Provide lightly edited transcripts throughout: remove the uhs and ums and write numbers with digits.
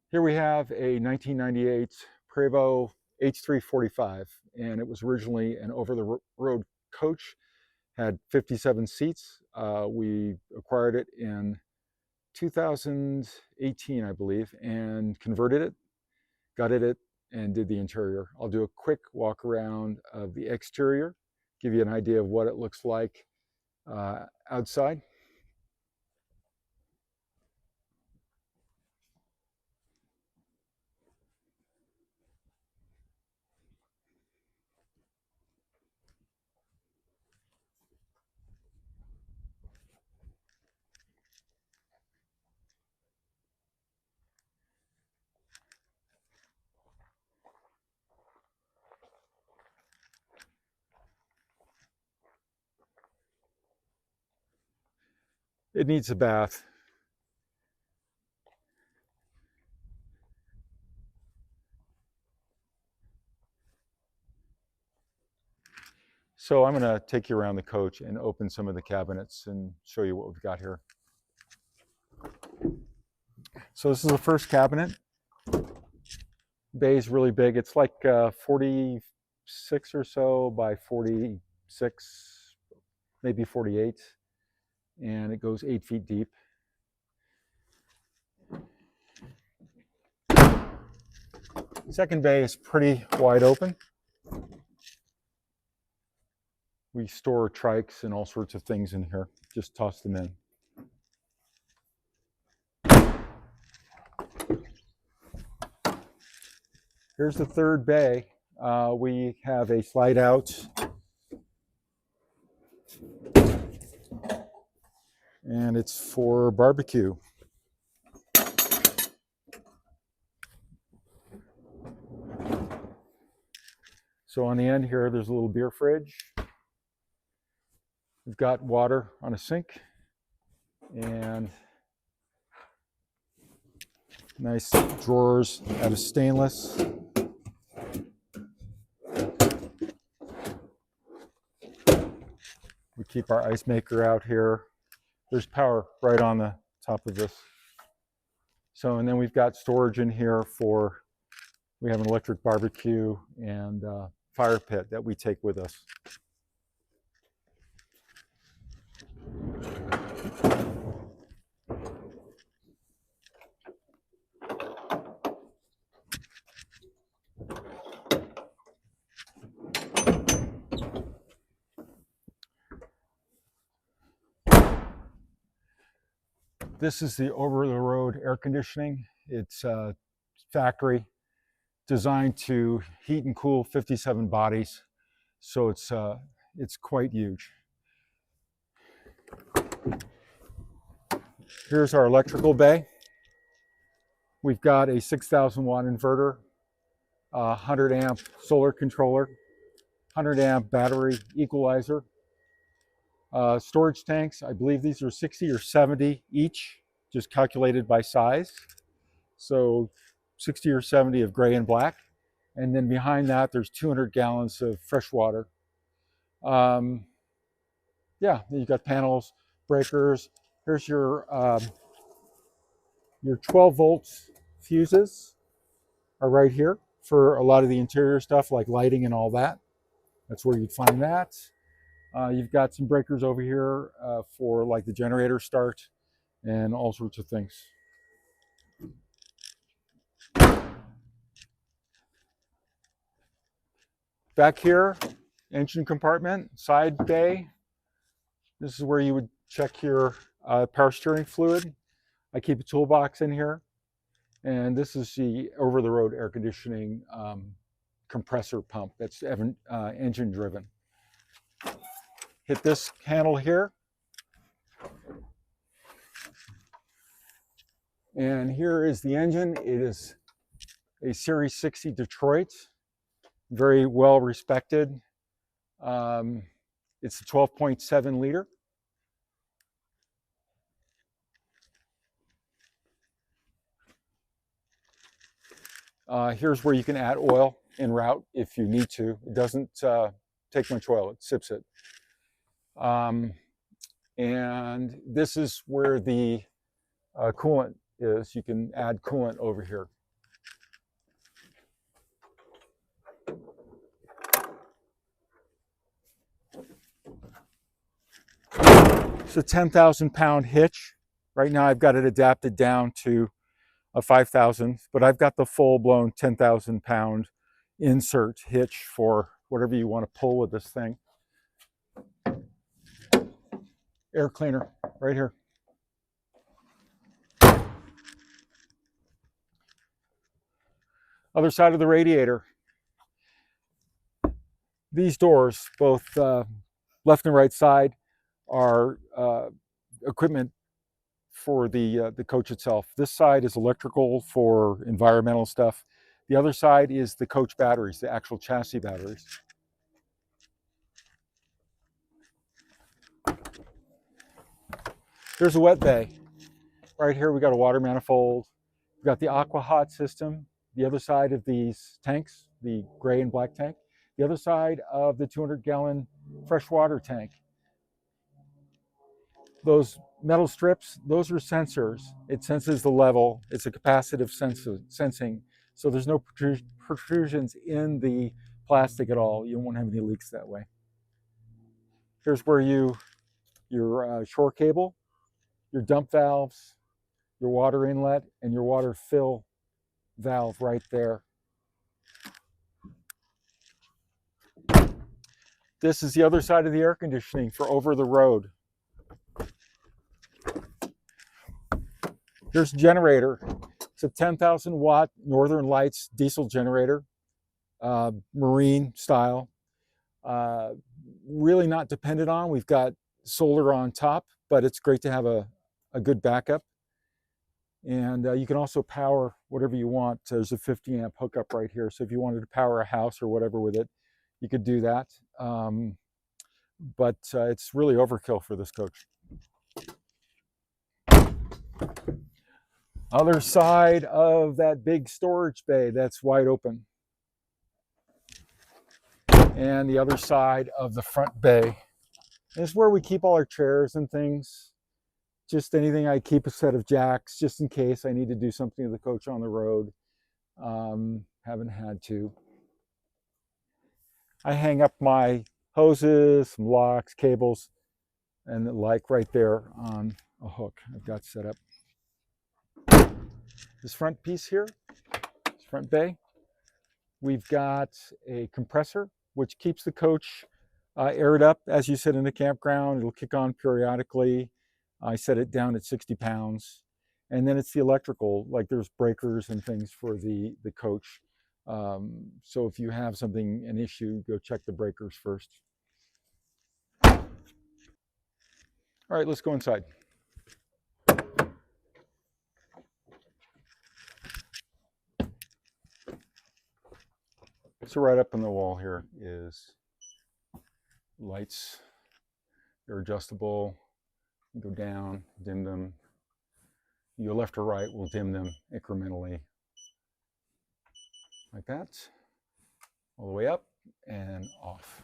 Here we have a 1998 Prevost H3-45, and it was originally an over-the-road coach, had 57 seats. We acquired it in 2018, I believe, and converted it, gutted it, and did the interior. I'll do a quick walk around of the exterior, give you an idea of what it looks like outside. It needs a bath. So I'm going to take you around the coach and open some of the cabinets and show you what we've got here. So this is the first cabinet. Bay is really big. It's like 46 or so by 46, maybe 48, and it goes 8 feet deep. Second bay is pretty wide open. We store trikes and all sorts of things in here. Just toss them in. Here's the third bay. We have a slide out and it's for barbecue. So on the end here, there's a little beer fridge. We've got water on a sink and nice drawers out of stainless. We keep our ice maker out here. There's power right on the top of this. So, and then we've got storage in here for, we have an electric barbecue and fire pit that we take with us. This is the over-the-road air conditioning. It's factory designed to heat and cool 57 bodies, so it's quite huge. Here's our electrical bay. We've got a 6,000 watt inverter, 100 amp solar controller, 100 amp battery equalizer, storage tanks. I believe these are 60 or 70 each, just calculated by size. So 60 or 70 of gray and black. And then behind that, there's 200 gallons of fresh water. Yeah, you've got panels, breakers. Here's your 12 volts fuses are right here for a lot of the interior stuff like lighting and all that. That's where you'd find that. You've got some breakers over here for like the generator start and all sorts of things. Back here, engine compartment, side bay. This is where you would check your power steering fluid. I keep a toolbox in here. And this is the over-the-road air conditioning compressor pump that's engine driven. Hit this handle here. And here is the engine. It is a Series 60 Detroit, very well respected. It's a 12.7 liter. Here's where you can add oil en route if you need to. It doesn't take much oil, it sips it. And this is where the coolant is. You can add coolant over here. It's a 10,000 pound hitch. Right now I've got it adapted down to a 5,000, but I've got the full blown 10,000 pound insert hitch for whatever you want to pull with this thing. Air cleaner right here. Other side of the radiator. These doors, both left and right side, are equipment for the coach itself. This side is electrical for environmental stuff. The other side is the coach batteries, the actual chassis batteries. There's a wet bay. Right here we got a water manifold. We've got the aqua hot system. The other side of these tanks, the gray and black tank. The other side of the 200-gallon freshwater tank. Those metal strips, those are sensors. It senses the level. It's a capacitive sensing. So there's no protrusions in the plastic at all. You won't have any leaks that way. Here's where your shore cable, your dump valves, your water inlet, and your water fill valve right there. This is the other side of the air conditioning for over the road. Here's a generator. It's a 10,000 watt Northern Lights diesel generator, marine style. Really not dependent on. We've got solar on top, but it's great to have a good backup. And you can also power whatever you want. There's a 50 amp hookup right here. So if you wanted to power a house or whatever with it, you could do that. But it's really overkill for this coach. Other side of that big storage bay that's wide open. And the other side of the front bay. This is where we keep all our chairs and things. Just anything. I keep a set of jacks just in case I need to do something to the coach on the road. Haven't had to. I hang up my hoses, some locks, cables, and the like right there on a hook I've got set up. This front piece here, this front bay, we've got a compressor which keeps the coach aired up as you sit in the campground. It'll kick on periodically. I set it down at 60 pounds. And then it's the electrical, like there's breakers and things for the coach. So if you have something, an issue, go check the breakers first. All right, let's go inside. So right up on the wall here is lights. They're adjustable. You go down, dim them. You go left or right, we'll dim them incrementally. Like that. All the way up and off.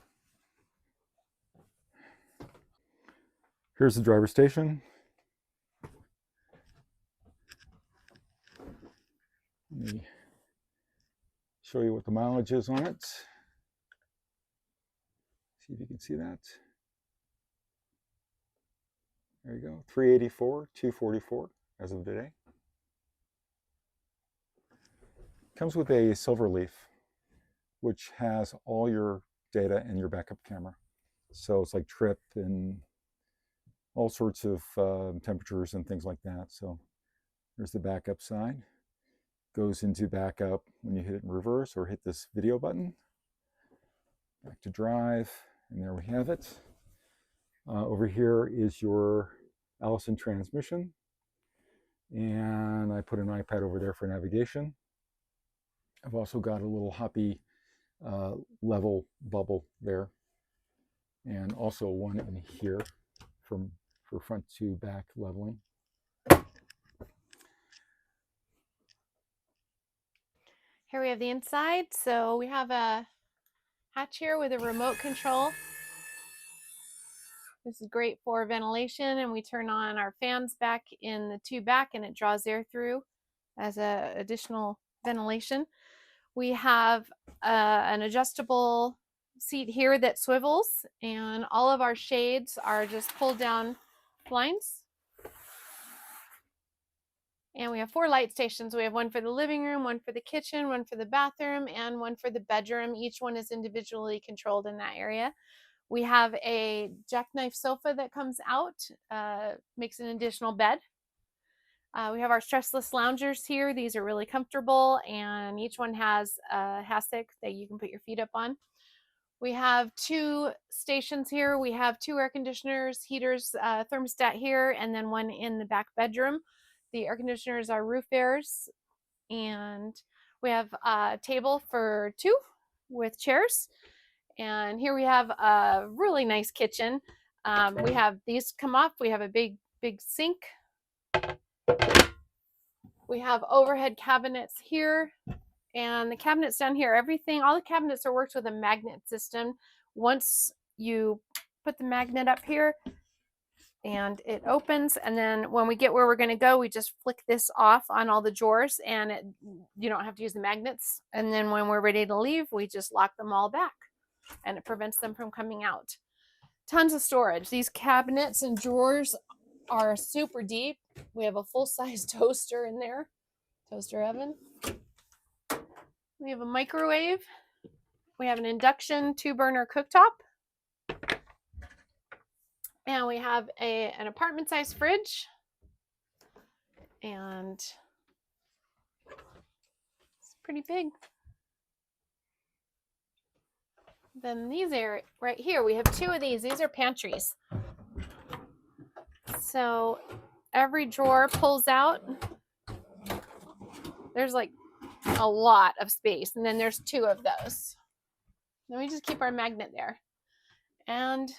Here's the driver's station. Let me show you what the mileage is on it. See if you can see that. There you go, 384, 244 as of today. Comes with a silver leaf, which has all your data and your backup camera. So it's like trip and all sorts of temperatures and things like that. So there's the backup side. Goes into backup when you hit it in reverse or hit this video button. Back to drive, and there we have it. Over here is your Allison transmission. And I put an iPad over there for navigation. I've also got a little hoppy level bubble there. And also one in here for front to back leveling. Here we have the inside. So we have a hatch here with a remote control. This is great for ventilation, and we turn on our fans back in the tube back and it draws air through as a additional ventilation. We have an adjustable seat here that swivels, and all of our shades are just pulled down blinds. And we have 4 light stations. We have one for the living room, one for the kitchen, one for the bathroom, and one for the bedroom. Each one is individually controlled in that area. We have a jackknife sofa that comes out, makes an additional bed. We have our stressless loungers here. These are really comfortable, and each one has a hassock that you can put your feet up on. We have 2 stations here. We have 2 air conditioners, heaters, thermostat here, and then one in the back bedroom. The air conditioners are roof airs, and we have a table for 2 with chairs. And here we have a really nice kitchen. We have these come off. We have a big sink. We have overhead cabinets here, and the cabinets down here, all the cabinets are worked with a magnet system. Once you put the magnet up here and it opens, and then when we get where we're going to go, we just flick this off on all the drawers, and you don't have to use the magnets. And then when we're ready to leave, we just lock them all back, and it prevents them from coming out. Tons of storage. These cabinets and drawers are super deep. We have a full-size toaster in there, toaster oven. We have a microwave. We have an induction 2-burner cooktop. And we have an apartment-sized fridge. And it's pretty big. Then these are right here. We have 2 of these. These are pantries. So every drawer pulls out. There's like a lot of space. And then there's 2 of those. Then we just keep our magnet there. And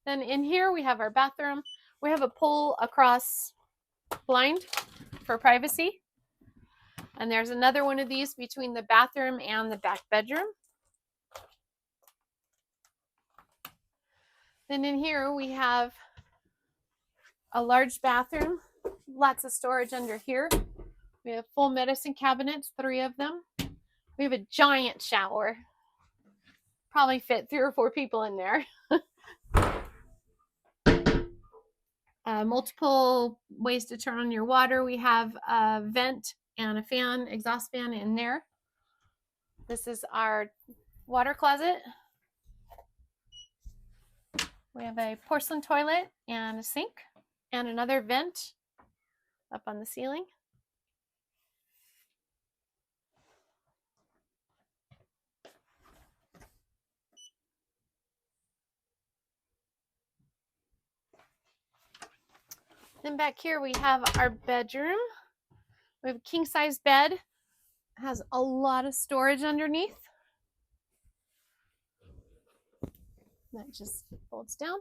then in here we have our bathroom. We have a pull across blind for privacy. And there's another one of these between the bathroom and the back bedroom. Then in here we have a large bathroom, lots of storage under here. We have full medicine cabinets, 3 of them. We have a giant shower. Probably fit 3 or 4 people in there. Multiple ways to turn on your water. We have a vent and a fan, exhaust fan in there. This is our water closet. We have a porcelain toilet and a sink and another vent up on the ceiling. Then back here we have our bedroom. We have a king size bed. It has a lot of storage underneath. That just folds down.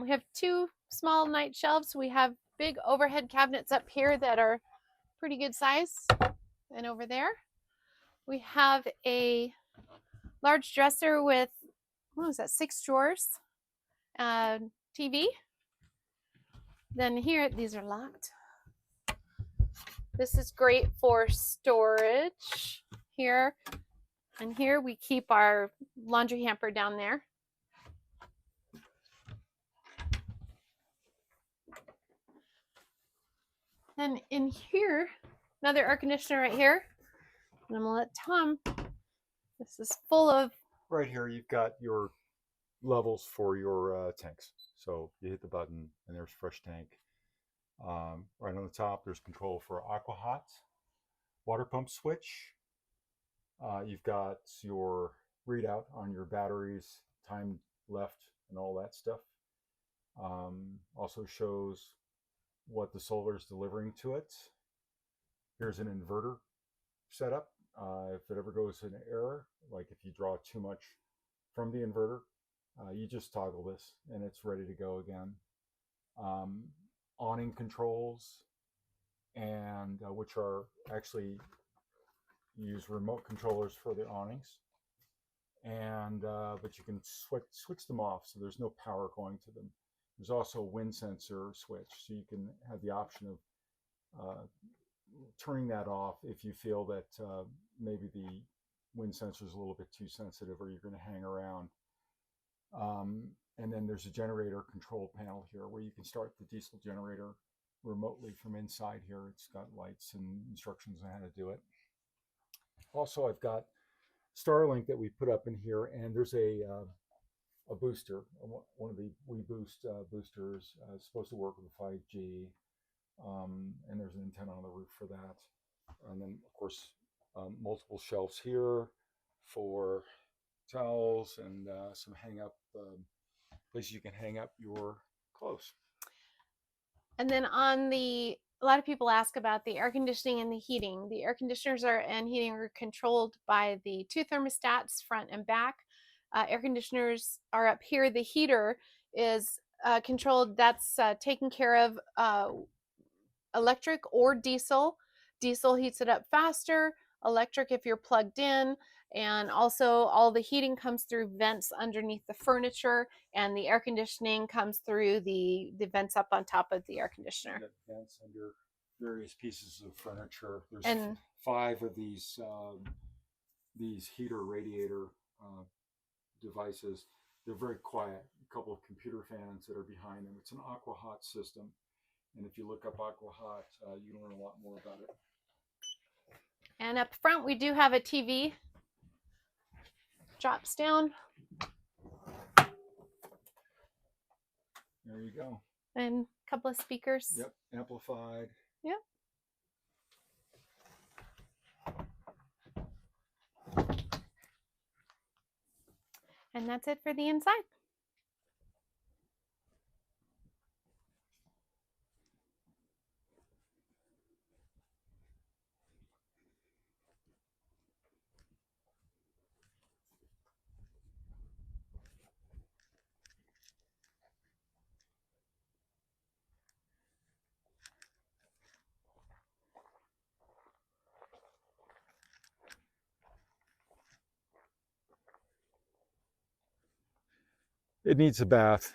We have 2 small night shelves. We have big overhead cabinets up here that are pretty good size. And over there we have a large dresser with, what is that, 6 drawers, TV. Then here, these are locked. This is great for storage here. And here we keep our laundry hamper down there. And in here, another air conditioner right here. And I'm gonna let Tom, this is full of. Right here, you've got your levels for your tanks. So you hit the button and there's fresh tank. Right on the top, there's control for aqua hot, water pump switch. You've got your readout on your batteries, time left, and all that stuff. Also shows what the solar is delivering to it. Here's an inverter setup. If it ever goes in error, like if you draw too much from the inverter, you just toggle this and it's ready to go again. Awning controls, and which are actually use remote controllers for the awnings, and but you can switch them off, so there's no power going to them. There's also a wind sensor switch, so you can have the option of turning that off if you feel that maybe the wind sensor is a little bit too sensitive or you're going to hang around. And then there's a generator control panel here where you can start the diesel generator remotely from inside here. It's got lights and instructions on how to do it. Also, I've got Starlink that we put up in here, and there's a booster, one of the WeBoost boosters, supposed to work with 5G, and there's an antenna on the roof for that. And then, of course, multiple shelves here for towels and some hang-up places you can hang up your clothes. And then a lot of people ask about the air conditioning and the heating. The air conditioners and heating are controlled by the two thermostats, front and back. Air conditioners are up here. The heater is controlled. That's taken care of electric or diesel. Diesel heats it up faster. Electric if you're plugged in. And also all the heating comes through vents underneath the furniture, and the air conditioning comes through the vents up on top of the air conditioner. You got vents under various pieces of furniture. There's And 5 of these heater radiator devices. They're very quiet. A couple of computer fans that are behind them. It's an aqua hot system, and if you look up aqua hot, you can learn a lot more about it. And up front we do have a TV. Drops down. There you go. And a couple of speakers. Yep, amplified. Yep. And that's it for the inside. It needs a bath.